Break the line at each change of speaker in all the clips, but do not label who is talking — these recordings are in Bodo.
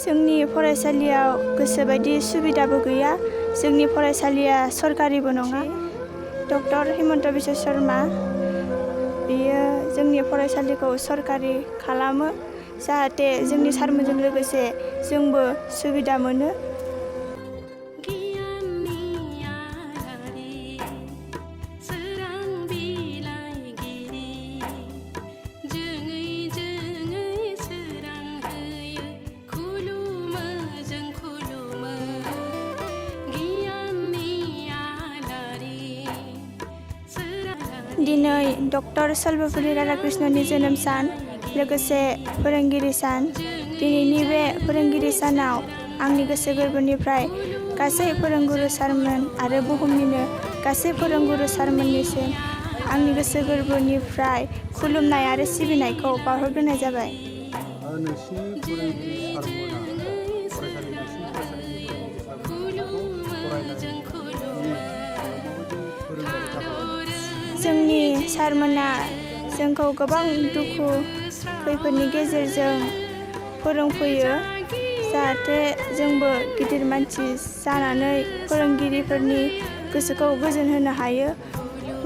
जोंनि फरायसालियाव गोसोबायदि सुबिदाबो गैया। जोंनि फरायसालिया सरकारिबो नङा। डक्टर हिमन्त बिश्व शर्मा बियो जोंनि फरायसालिखौ सरकारि खालामो जाहाथे जोंनि सारमोनजों लोगोसे जोंबो सुबिदा मोनो। दिनै डक्टर सर्वपल्ली राधाकृष्णननि जोनोम सान लोगोसे फोरोंगिरि सान। दिनैनि बे फोरोंगिरि सानाव आंनि गोसो गोरबोनिफ्राय गासै फोरोंगुरु सारमोन आरो बुहुमनिनो गासै फोरोंगुरु सारमोननिसिम आंनि गोसो गोरबोनिफ्राय खुलुमनाय आरो सिबिनायखौ बावहरग्रोनाय जाबाय। जोंनि सारमोना जोंखौ गोबां दुखु खैफोदनि गेजेरजों फोरोंफैयो जाहाथे जोंबो गिदिर मानसि जानानै फोरोंगिरिफोरनि गोसोखौ गोजोन होनो हायो,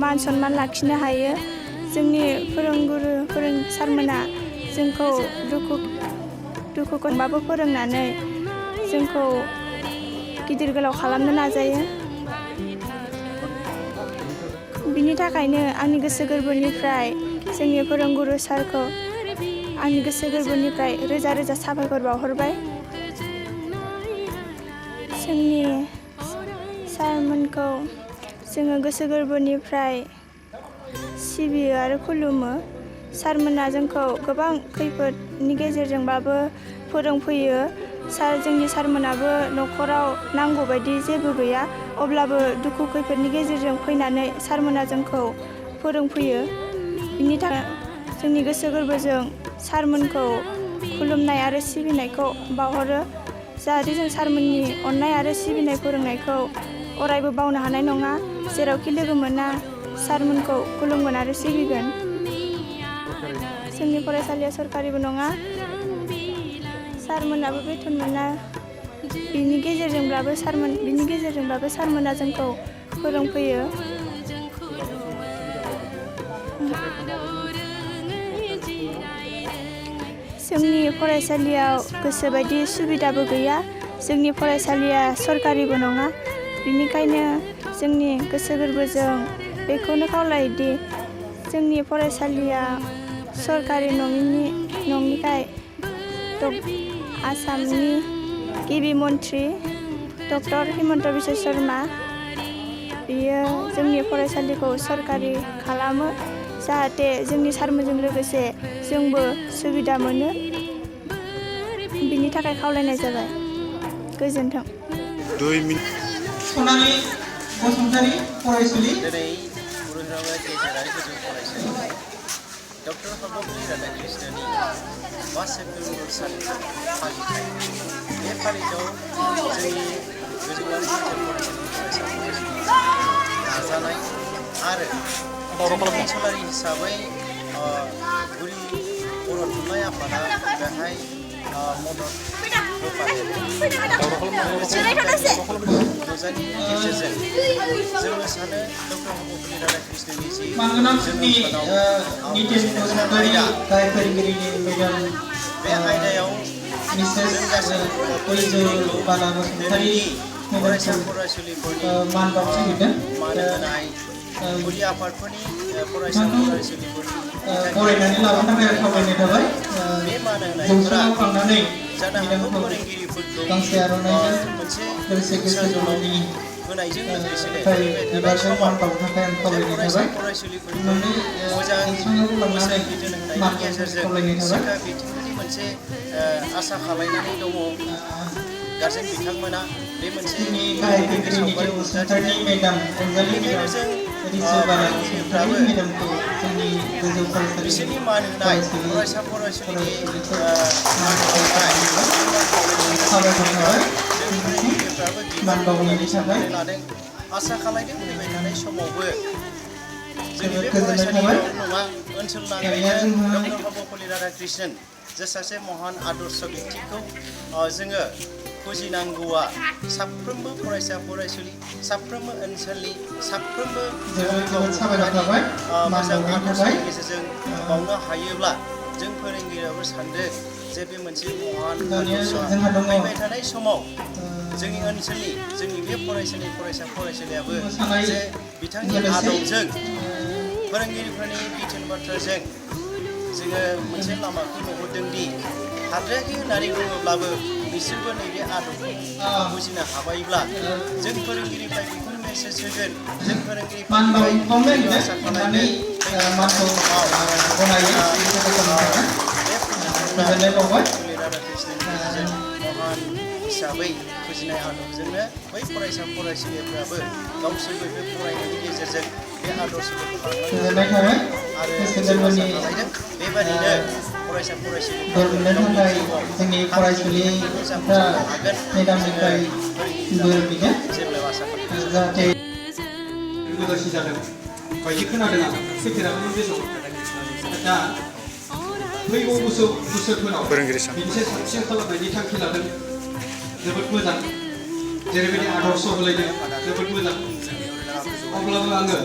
मान सनमान लाखिनो हायो। जोंनि सारमोना जोंखौ दुखुखौबाबो फोरोंनानै जोंखौ गिदिर गोलाव खालामनो नाजायो। बिनि थाखायनो आंनि गोसो गोरबोनिफ्राय जोंनि फोरोंगुरु सारखौ आंनि गोसो गोरबोनिफ्राय रोजा रोजा साबायखर बावहरबाय। जोंनि सारमोनखौ जोङो गोसो गोरबोनिफ्राय सिबियो आरो खुलुमो। सारमोना जोंखौ गोबां खैफोदनि गेजेरजोंबाबो फोरोंफैयो। जोंनि सारमोनाबो न'खराव नांगौ बायदि जेबो गैया, अब्लाबो दुखु खैफोदनि गेजेरजों फैनानै सारमोना जोंखौ फोरोंफैयो। बिनि थाखाय जोंनि गोसो गोरबोजों सारमोनखौ खुलुमनाय आरो सिबिनायखौ बावहरो जाहाथे जों सारमोननि अननाय आरो सिबिनाय फोरोंनायखौ अरायबो बावनो हानाय नङा। जेरावखि लोगो मोना सारमोनखौ खुलुमगोन आरो सिबिगोन। जोंनि फरायसालिया सरकारिबो नङा। सारमोनाबो बेथन मोना। बिनि गेजेरजोंब्लाबो सारमोना जोंखौ फोरोंफैयो। जोंनि फरायसालियाव गोसोबायदि सुबिदाबो गैया। जोंनि फरायसालिया सरकारिबो नङा। बेनिखायनो जोंनि गोसो गोरबोजों बेखौनो खावलायोदि जोंनि फरायसालिया सरकारि नङिखाय आसामनि गिबि मन्त्रि डक्टर हिमन्त बिश्व शर्मा बियो जोंनि फरायसालिखौ सरकारि खालामो जाहाथे जोंनि सारमोनजों लोगोसे जोंबो सुबिदा मोनो। बिनि थाखाय खावलायनाय जाबाय। गोजोन्थों।
सनालि बसुमतारी फरायसुलि।
दिनै बरुरावा गेजेरारि गोजौ फरायसालिनि डक्टर सर्वपल्ली राधाकृष्णननि 5 सेप्तेम्बर सान फालिथाय। बे फालिथायाव जोंनि गोजौआरि गेजेर फरायसालिनि फरायसाफोरनि नाजानाय आरो ओनसोलारि हिसाबै गुरि बर' थुनलाइ आफादा बेहाय मदद होफायो। नुजानायनि गेजेरजों जोङो सानो डक्टर सर्वपल्ली राधाकृष्णननि जि बे आयदायाव जों गासै फरायसालिफोरनि मान होनाय गुदि आफादफोरनि फरायसा फरायसुलिफोरनि
बरायनानै लाबोनो थाखाय खावलायनाय थाबाय।
बे मान होनायफोरा
थांनानै
जानो हागौ फोरोंगिरिफोरखौ
गांसे आर'नाइजों
मोनसे
लोगोसे गोसो गोरबोनि
होनायजों लोगोसेनो
बिबारजों मान बावनो थाखाय आं खावलायनाय
फरायसा
थाबाय।
फरायसुलिफोरखौ मोजाङै बोसोन बिथोन होनायनि गेजेरजों सिक्षा बिथिंनि मोनसे आसा खालायनानै दङ गारजेन बिथांमोना। बे मोनसे सावगारि नुजाथिदों। बेनिखायनो जों फोरोंगिरिफ्राबो बिसोरनि मान होनाय फरायसा फरायसुलिनि मान बावनाय जों फोरोंगिरिफ्राबो बिबान होनानै साननानै लादों। आसा खालायदों फैबाय थानाय समावबो जोंनि बे फरायसालियाव नङा ओनसोल नाङैनो डक्टर सर्वपल्ली राधाकृष्णन जे सासे महान आदर्श व्यक्तिखौ जोङो फुजिनांगौआ साफ्रोमबो फरायसा फरायसुलि साफ्रोमबो ओनसोलनि साफ्रोमबो मोजां आदर्शनि गेजेरजों बावनो हायोब्ला जों फोरोंगिरियाबो सानदों जे बे मोनसे महान आदर्श फैबाय थानाय समाव जोंनि ओनसोलनि जोंनि बे फरायसालि फरायसा फरायसुलियाबो जे बिथांनि आदबजों फोरोंगिरिफोरनि बिथोन बाथ्राजों जोङो मोनसे लामाखौ नुहुरदों दि हाद्रायाखै होननानै बुङोब्लाबो बिसोरबो नैबे आदबखौ बुजिनो हाबायब्ला जों फोरोंगिरिनिफ्राय बेखौनो मेसेज होगोन जों फोरोंगिरिफोरनिफ्राय आसा खालामो महान हिसाबै फुजिनाय आदबजोंनो बै फरायसा फरायसुलिफोराबो गावसोरबो बे फरायनायनि गेजेरजों बे आदर्शफोरखौ लांलांनो आरो बेबादिनो फरायसा
जोंनि फरायसुलिफ्रा मेदामनिफ्राय बोर बिगोन जाहाथे
गोदारसि जादों बायदि खोनादों आं सैथोआबो बे समाव दा फैगौ बोसोरफोराव बिनिसाय साबसिन खालामनायनि थांखि लादों जोबोद मोजां जेरैबायदि आदर्श होलायदों जोबोद मोजां अब्लाबो आङो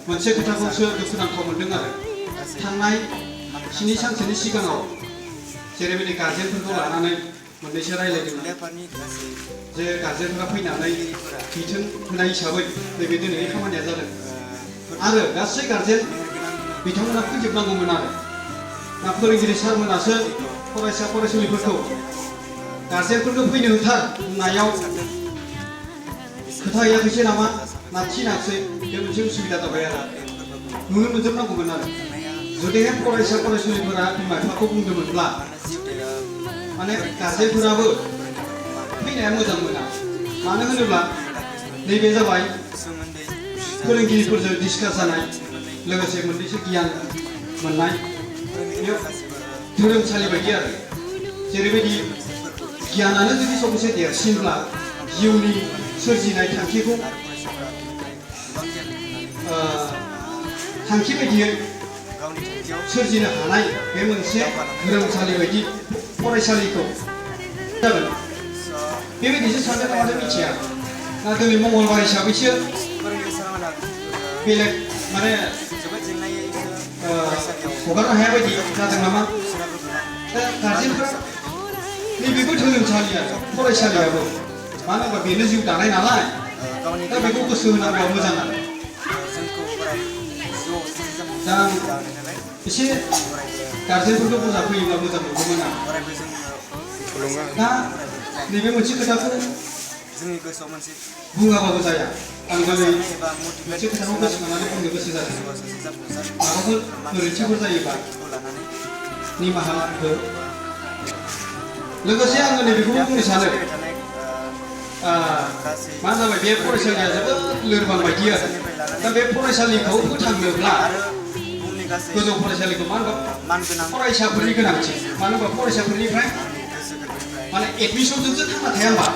मोनसे खोथाखौसो दुखुनांथाव मोनदों आरो थांनाय 7 सानसोनि सिगाङाव जेरैबायदि गार्जेनफोरखौ लानानै मोननैसो रायलायदोंमोन जे गार्जेनफोरा फैनानै बिथोन होनाय हिसाबै नैबे दिनैनि खामानिया जादों आरो गासै गार्जेन बिथांमोना फैजोबनांगौमोन आरो दा फोरोंगिरि सारमोनासो फरायसा फरायसुलिफोरखौ गार्जेनफोरखौ फैनो होथार होननायाव खोथा हैयाखैसै नामा ना थिनाखसै बे मोनसे उसुबिदा जाबाय आरो नुनो मोनजोबनांगौमोन आरो जुदिहाय फरायसा फरायसुलिफोरा बिमा बिफाखौ बुंदोंमोनब्ला माने गार्जेनफोराबो फैनाया मोजां मोना मानो होनोब्ला नैबे जाबाय फोरोंगिरिफोरजों डिसकास जानाय लोगोसे मोननैसो गियान मोननाय धोरोमसालि बायदि आरो जेरैबायदि गियानानो जुदि सबसे देरसिनब्ला जिउनि सोरजिनाय थांखिखौ थांखि बायदियै सोरजिनो हानाय बे मोनसे धोरोमसालि बायदि फरायसालिखौ जागोन बेबायदिसो सानदों नामा मिथिया ना दिनै मंगलबार हिसाबैसो बेलेग माने हगारनो हाया बायदि जादों नामा दा गार्जेनफ्रा नैबेबो धोरोमसालि आरो फरायसालियाबो मानो होनबा बेनो जिउ दानाय नालाय दा बेखौ गोसो होनांगौआ मोजां आरो दा एसे गार्जेनफोरखौ बुरजा फैयोब्ला मोजां नुगौमोन आं दा नैबे मोनसे खोथाखौ बुङाबाबो जाया आं दिनै मोनसे खोथाखौ गोसोखांनानै बुंनो गोसो जादों माबाफोर गोरोन्थिफोर जायोबा निमाहा हो लोगोसे आङो नैबेखौबो बुंनो सानो मा जाबाय बे फरायसालिया जोबोद लोरबां बायदि आरो दा बे फरायसालिखौ फोथांनोब्ला गोजौ फरायसालिखौ मा होनबा फरायसाफोरनि गोनांथि मानो होनबा फरायसाफोरनिफ्राय माने एडमिसनजोंसो थांना थाया होनबा